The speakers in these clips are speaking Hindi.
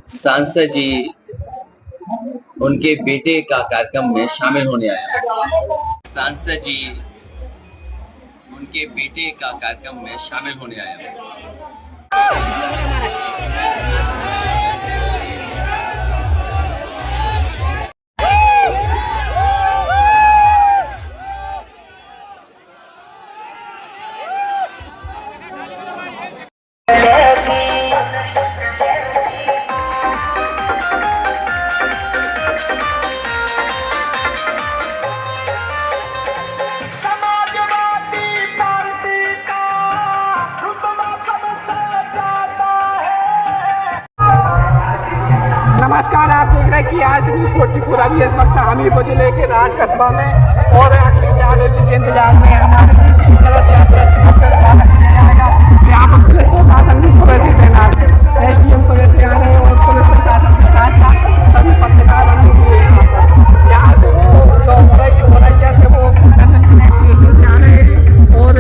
सांसद जी उनके बेटे का कार्यक्रम में शामिल होने आया। सांसद जी उनके बेटे का कार्यक्रम में शामिल होने आया। नमस्कार, आप देख रहे हैं कि आज न्यूज़ 44 अभी इस वक्त हमीरपुर जिले के राज कस्बा में और अखिलेश यादव जी के इंतजार में हमारे पीछे की तरह से स्वागत किया जाएगा। यहाँ पर पुलिस प्रशासन भी सुबह से तैनात है। एसडीएम सुबह से आ रहे हैं और पुलिस प्रशासन के साथ साथ सभी पत्रकार बंधु भी यहाँ से वो जो मोरैया से वो एक्सप्रेस में से आ रहे हैं और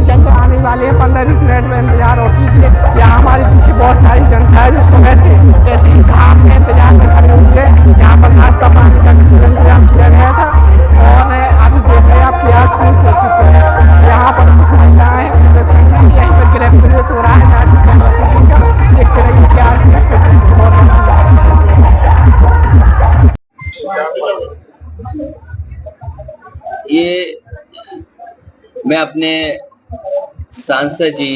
जल्द आने वाले हैं। 15-20 मिनट में इंतजार और कीजिए। यहाँ हमारे पीछे बहुत सारी जनता है जो सुबह से जैसे ही घाट में इंतजार में खड़ी हुई है। यहाँ पर नाश्ता पानी का भी इंतजाम किया गया था और अभी देख रहे हैं आप कि आज यहाँ पर कुछ महिलाएं देख सकते हैं। यहीं पर गृह प्रवेश हो रहा है नारी जनजाति जी का। देखते रहिए कि आज ये मैं अपने सांसद जी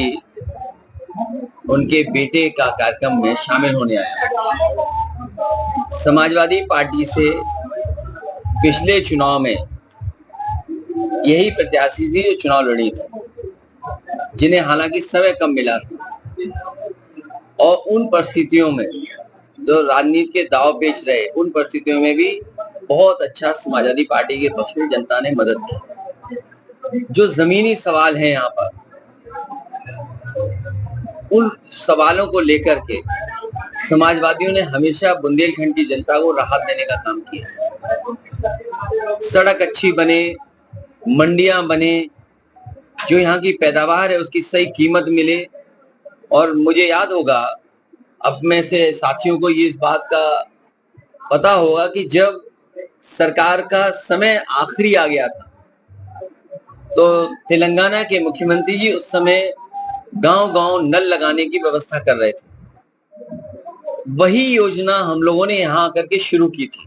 उनके बेटे का कार्यक्रम में शामिल होने आया। समाजवादी पार्टी से पिछले चुनाव में यही प्रत्याशी थी जो चुनाव लड़ी थी, जिन्हें हालांकि समय कम मिला था और उन परिस्थितियों में जो राजनीति के दाव पेच रहे, उन परिस्थितियों में भी बहुत अच्छा समाजवादी पार्टी के पक्ष में जनता ने मदद की। जो जमीनी सवाल हैं यहाँ पर, उन सवालों को लेकर के समाजवादियों ने हमेशा बुंदेलखंड की जनता को राहत देने का काम किया है। सड़क अच्छी बने, मंडियां बने, जो यहाँ की पैदावार है उसकी सही कीमत मिले। और मुझे याद होगा, अब में से साथियों को ये इस बात का पता होगा कि जब सरकार का समय आखिरी आ गया था तो तेलंगाना के मुख्यमंत्री जी उस समय गांव-गांव नल लगाने की व्यवस्था कर रहे थे। वही योजना हम लोगों ने यहाँ आकर के शुरू की थी,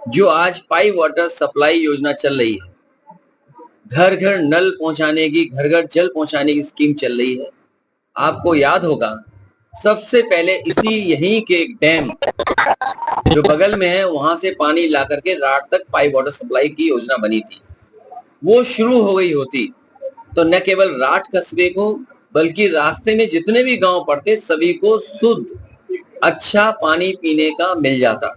जो आज पाइप वाटर सप्लाई योजना चल रही है। घर घर नल पहुंचाने की, घर घर जल पहुंचाने की स्कीम चल रही है। आपको याद होगा, सबसे पहले इसी यहीं के एक डैम जो बगल में है वहां से पानी ला करके रात तक पाइप वाटर सप्लाई की योजना बनी थी। वो शुरू हो गई होती तो न केवल राठ कस्बे को बल्कि रास्ते में जितने भी गांव पड़ते सभी को शुद्ध अच्छा पानी पीने का मिल जाता।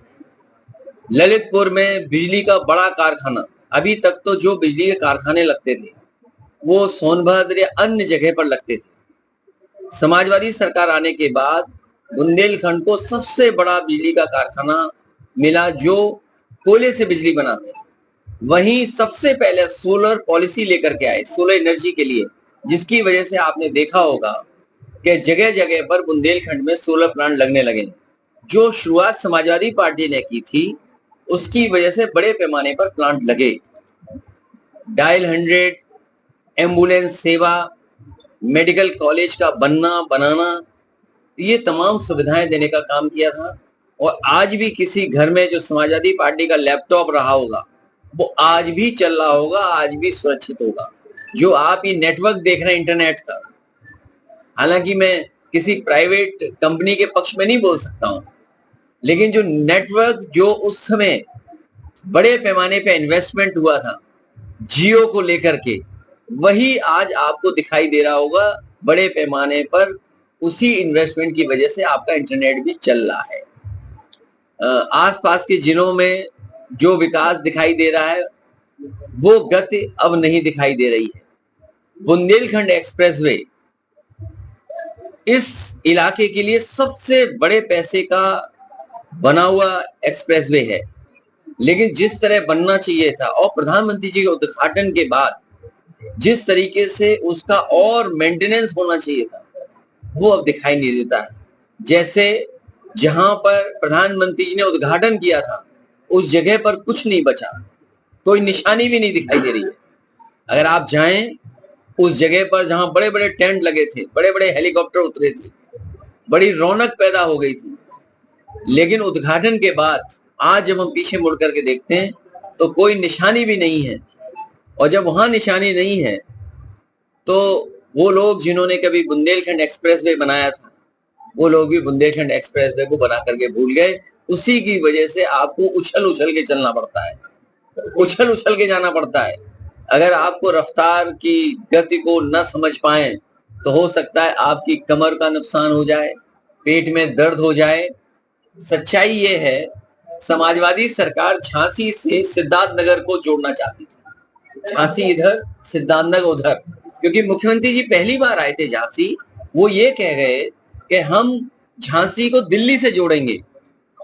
ललितपुर में बिजली का बड़ा कारखाना, अभी तक तो जो बिजली के कारखाने लगते थे वो सोनभद्र या अन्य जगह पर लगते थे। समाजवादी सरकार आने के बाद बुंदेलखंड को सबसे बड़ा बिजली का कारखाना मिला जो कोयले से बिजली बनाते। वहीं सबसे पहले सोलर पॉलिसी लेकर के आए, सोलर एनर्जी के लिए, जिसकी वजह से आपने देखा होगा कि जगह जगह पर बुंदेलखंड में सोलर प्लांट लगने लगे। जो शुरुआत समाजवादी पार्टी ने की थी उसकी वजह से बड़े पैमाने पर प्लांट लगे। डायल 100, एम्बुलेंस सेवा, मेडिकल कॉलेज का बनाना, ये तमाम सुविधाएं देने का काम किया था। और आज भी किसी घर में जो समाजवादी पार्टी का लैपटॉप रहा होगा वो आज भी चल रहा होगा, आज भी सुरक्षित होगा। जो आप ये नेटवर्क देख रहे हैं इंटरनेट का, हालांकि मैं किसी प्राइवेट कंपनी के पक्ष में नहीं बोल सकता हूं, लेकिन जो नेटवर्क जो उस समय बड़े पैमाने पे इन्वेस्टमेंट हुआ था जियो को लेकर के, वही आज आपको दिखाई दे रहा होगा बड़े पैमाने पर। उसी इन्वेस्टमेंट की वजह से आपका इंटरनेट भी चल रहा है। आसपास के जिलों में जो विकास दिखाई दे रहा है वो गति अब नहीं दिखाई दे रही है। बुंदेलखंड एक्सप्रेसवे इस इलाके के लिए सबसे बड़े पैसे का बना हुआ एक्सप्रेसवे है, लेकिन जिस तरह बनना चाहिए था और प्रधानमंत्री जी के उद्घाटन के बाद जिस तरीके से उसका और मेंटेनेंस होना चाहिए था वो अब दिखाई नहीं देता है। जैसे जहां पर प्रधानमंत्री जी ने उद्घाटन किया था उस जगह पर कुछ नहीं बचा, कोई निशानी भी नहीं दिखाई दे रही है। अगर आप जाएं उस जगह पर जहां बड़े बड़े टेंट लगे थे, बड़े बड़े हेलीकॉप्टर उतरे थे, बड़ी रौनक पैदा हो गई थी, लेकिन उद्घाटन के बाद आज जब हम पीछे मुड़ करके देखते हैं तो कोई निशानी भी नहीं है। और जब वहां निशानी नहीं है तो वो लोग जिन्होंने कभी बुंदेलखंड एक्सप्रेसवे बनाया था, वो लोग भी बुंदेलखंड एक्सप्रेसवे को बना करके भूल गए। उसी की वजह से आपको उछल उछल के चलना पड़ता है, उछल उछल के जाना पड़ता है। अगर आपको रफ्तार की गति को न समझ पाए तो हो सकता है आपकी कमर का नुकसान हो जाए, पेट में दर्द हो जाए। सच्चाई ये है, समाजवादी सरकार झांसी से सिद्धार्थनगर को जोड़ना चाहती थी, झांसी इधर सिद्धार्थनगर उधर, क्योंकि मुख्यमंत्री जी पहली बार आए थे झांसी। वो ये कह गए कि हम झांसी को दिल्ली से जोड़ेंगे।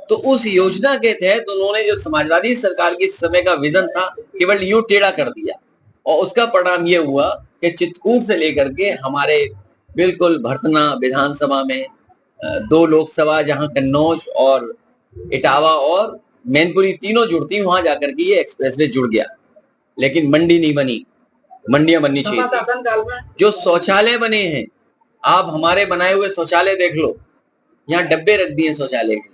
तो उस योजना के तहत उन्होंने जो समाजवादी सरकार की समय का विजन था केवल यूं टेढ़ा कर दिया, और उसका परिणाम ये हुआ कि चित्रकूट से लेकर के हमारे बिल्कुल भरतना विधानसभा में 2 लोकसभा, जहां कन्नौज और इटावा और मैनपुरी तीनों जुड़ती, वहां जाकर के ये एक्सप्रेसवे जुड़ गया, लेकिन मंडी नहीं बनी। मंडियां बननी चाहिए। जो शौचालय बने हैं, आप हमारे बनाए हुए शौचालय देख लो, यहाँ डब्बे रख दिए शौचालय के लिए।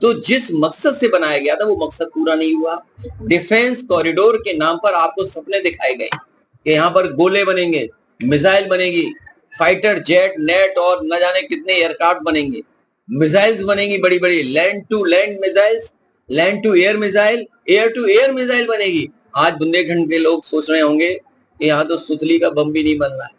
तो जिस मकसद से बनाया गया था वो मकसद पूरा नहीं हुआ। डिफेंस कॉरिडोर के नाम पर आपको सपने दिखाए गए कि यहाँ पर गोले बनेंगे, मिसाइल बनेगी, फाइटर जेट, नेट और न जाने कितने एयरक्राफ्ट बनेंगे, मिसाइल्स बनेगी बड़ी बड़ी, land to land missiles, land to air missile, air to air missile बनेगी। आज बुंदेलखंड के लोग सोच रहे होंगे कि यहाँ तो सुतली का बम भी नहीं बन रहा है।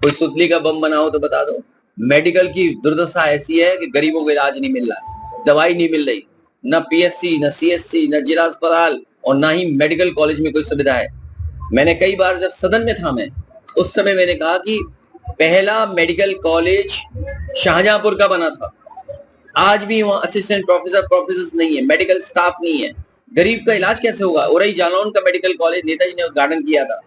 कोई सुतली का बम बना हो तो बता दो। मेडिकल की दुर्दशा ऐसी है कि गरीबों को इलाज नहीं मिल रहा है, दवाई नहीं मिल रही, न पीएससी, न सीएससी, न जिला अस्पताल, और ना ही मेडिकल कॉलेज में कोई सुविधा है। मैंने कई बार जब सदन में था मैं, उस समय मैंने कहा कि पहला मेडिकल कॉलेज शाहजहांपुर का बना था। आज भी वहां असिस्टेंट प्रोफेसर नहीं है, मेडिकल स्टाफ नहीं है। गरीब का इलाज कैसे होगा? उरई जालौन का मेडिकल कॉलेज नेताजी ने उद्घाटन किया था,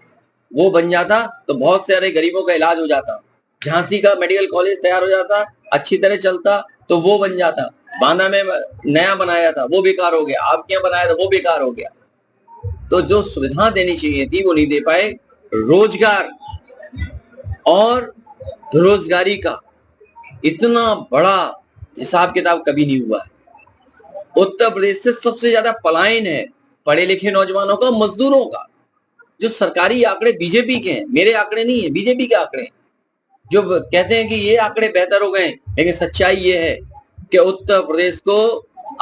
वो बन जाता तो बहुत सारे गरीबों का इलाज हो जाता। झांसी का मेडिकल कॉलेज तैयार हो जाता, अच्छी तरह चलता तो वो बन जाता। बांदा में नया बनाया था, वो बेकार हो गया। आपके यहाँ बनाया था, वो बेकार हो गया। तो जो सुविधा देनी चाहिए थी वो नहीं दे पाए। रोजगार और बेरोजगारी का इतना बड़ा हिसाब किताब कभी नहीं हुआ है। उत्तर प्रदेश से सबसे ज्यादा पलायन है पढ़े लिखे नौजवानों का, मजदूरों का। जो सरकारी आंकड़े बीजेपी के हैं, मेरे आंकड़े नहीं है, बीजेपी के आंकड़े। जो कहते हैं कि ये आंकड़े बेहतर हो गए, लेकिन सच्चाई ये है कि उत्तर प्रदेश को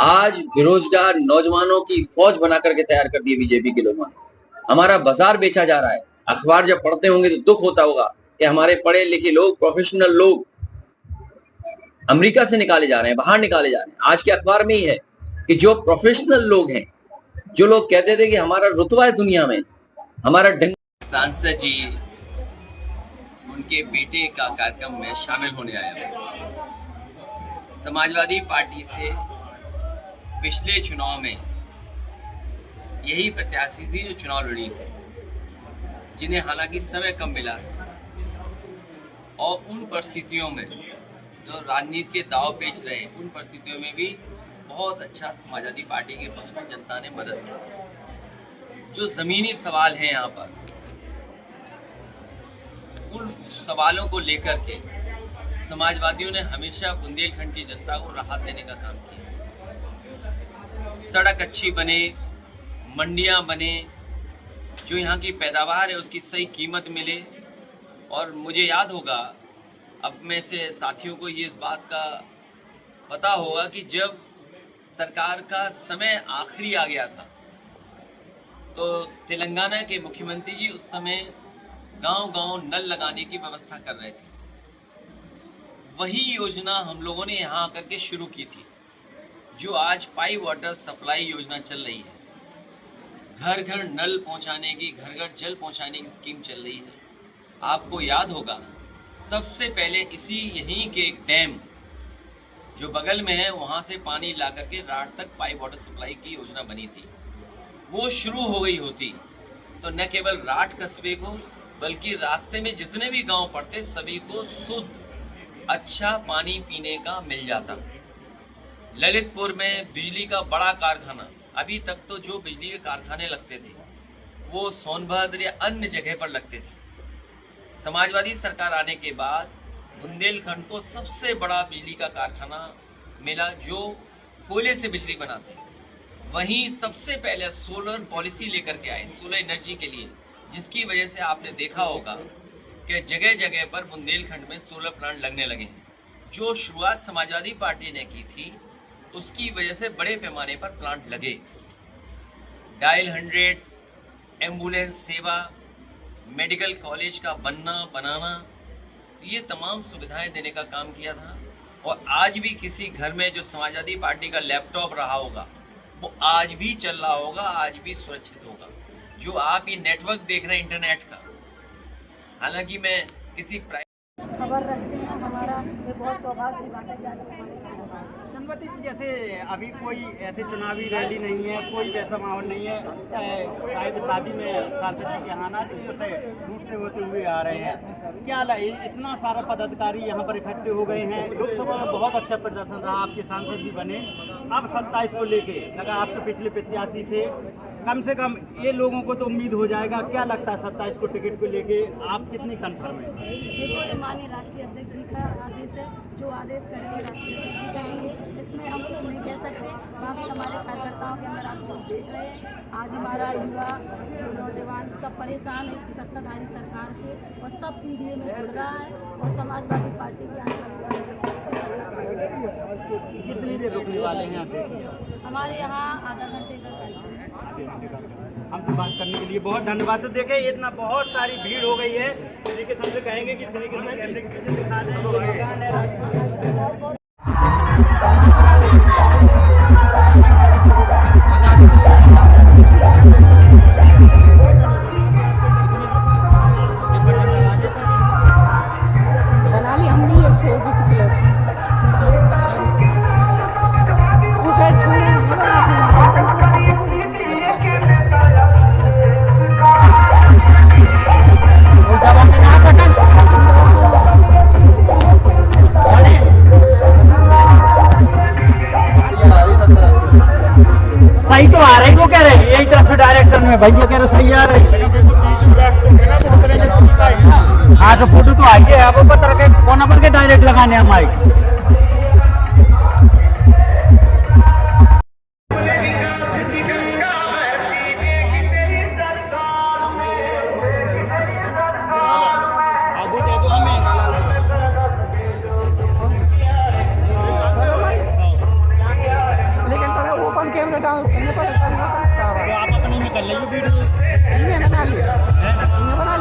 आज बेरोजगार नौजवानों की फौज बना करके तैयार कर दी बीजेपी के लोगों ने। हमारा बाजार बेचा जा रहा है। अखबार जब पढ़ते होंगे तो दुख होता होगा कि हमारे पढ़े लिखे लोग, प्रोफेशनल लोग अमेरिका से निकाले जा रहे हैं, बाहर निकाले जा रहे हैं। आज के अखबार में ही है कि जो प्रोफेशनल लोग हैं, जो लोग कहते थे कि हमारा रुतबा है दुनिया में, हमारा ढंग। सांसद जी उनके बेटे का कार्यक्रम में शामिल होने आया हूँ। समाजवादी पार्टी से पिछले चुनाव में यही प्रत्याशी थी जो चुनाव लड़ी थी, जिन्हें हालांकि समय कम मिला, और उन परिस्थितियों में जो राजनीति के दाव पेच रहे, उन परिस्थितियों में भी बहुत अच्छा समाजवादी पार्टी के पक्ष में जनता ने मदद की। जो जमीनी सवाल हैं यहाँ पर, उन सवालों को लेकर के समाजवादियों ने हमेशा बुंदेलखंड की जनता को राहत देने का काम किया। सड़क अच्छी बने, मंडियां बने, जो यहाँ की पैदावार है उसकी सही कीमत मिले। और मुझे याद होगा, अब में से साथियों को ये इस बात का पता होगा कि जब सरकार का समय आखिरी आ गया था तो तेलंगाना के मुख्यमंत्री जी उस समय गांव-गांव नल लगाने की व्यवस्था कर रहे थे। वही योजना हम लोगों ने यहाँ आकर के शुरू की थी, जो आज पाई वाटर सप्लाई योजना चल रही है। घर घर नल पहुँचाने की, घर घर जल पहुँचाने की स्कीम चल रही है। आपको याद होगा, सबसे पहले यहीं के एक डैम जो बगल में है, वहाँ से पानी ला करके राठ तक पाइप वाटर सप्लाई की योजना बनी थी। वो शुरू हो गई होती तो न केवल राठ कस्बे को, बल्कि रास्ते में जितने भी गांव पड़ते सभी को शुद्ध अच्छा पानी पीने का मिल जाता। ललितपुर में बिजली का बड़ा कारखाना, अभी तक तो जो बिजली के कारखाने लगते थे वो सोनभद्र या अन्य जगह पर लगते थे। समाजवादी सरकार आने के बाद बुंदेलखंड को सबसे बड़ा बिजली का कारखाना मिला जो कोयले से बिजली बनाते हैं। वहीं सबसे पहले सोलर पॉलिसी लेकर के आए, सोलर एनर्जी के लिए, जिसकी वजह से आपने देखा होगा कि जगह जगह पर बुंदेलखंड में सोलर प्लांट लगने लगे हैं। जो शुरुआत समाजवादी पार्टी ने की थी उसकी वजह से बड़े पैमाने पर प्लांट लगे। डायल 100, एम्बुलेंस सेवा, मेडिकल कॉलेज का बनाना, ये तमाम सुविधाएं देने का काम किया था। और आज भी किसी घर में जो समाजवादी पार्टी का लैपटॉप रहा होगा वो आज भी चल रहा होगा, आज भी सुरक्षित होगा। जो आप ये नेटवर्क देख रहे हैं इंटरनेट का, हालांकि मैं किसी खबर रखते हैं, हमारा ये बहुत सौभाग्य की बात है। संगति जी, जैसे अभी कोई ऐसे चुनावी रैली नहीं है, कोई वैसा माहौल नहीं है, शायद शादी में सांसद जी के यहाँ से रूट से होते हुए आ रहे हैं, क्या इतना सारा पदाधिकारी यहाँ पर इकट्ठे हो गए हैं। लोकसभा में बहुत अच्छा प्रदर्शन रहा, आपके सांसद जी बने, अब 27 को लेके लगा आप तो पिछले प्रत्याशी थे, कम से कम ये लोगों को तो उम्मीद हो जाएगा। क्या लगता है 27 को टिकट को लेके आप कितनी कन्फर्म है? देखो, ये माननीय राष्ट्रीय अध्यक्ष जी का आदेश है, जो आदेश करेंगे राष्ट्रीय अध्यक्ष जी करेंगे, इसमें हम कुछ नहीं कह सकते। बाकी हमारे कार्यकर्ताओं के अंदर आप लोग देख रहे हैं, आज हमारा युवा जो नौजवान सब परेशान है इस सत्ताधारी सरकार से, और सब पीढ़ी में जुड़ रहा है, और समाजवादी पार्टी की आने वाली कितनी देर रुकने वाले हैं यहाँ? हमारे यहाँ आधा घंटे का हमसे बात करने के लिए बहुत धन्यवाद। तो देखें, इतना बहुत सारी भीड़ हो गई है। श्री कृष्ण से कहेंगे कि श्री कृष्ण कैमरे के पीछे दिखा दें, ये दुकान है। बना ली हम भी एक छोटी सी क्लब। सही तो आ रही, वो कह रहे यही तरफ से डायरेक्शन में, भैया कह रहे सही आ रही। हाँ तो फोटो तो आई है, अब पता रखे कोना पर के डायरेक्ट लगाने हम माइक। कैमरा डाउन करने पर आप अपने में कर लीजिए वीडियो, मैं बना लिया, मैं बना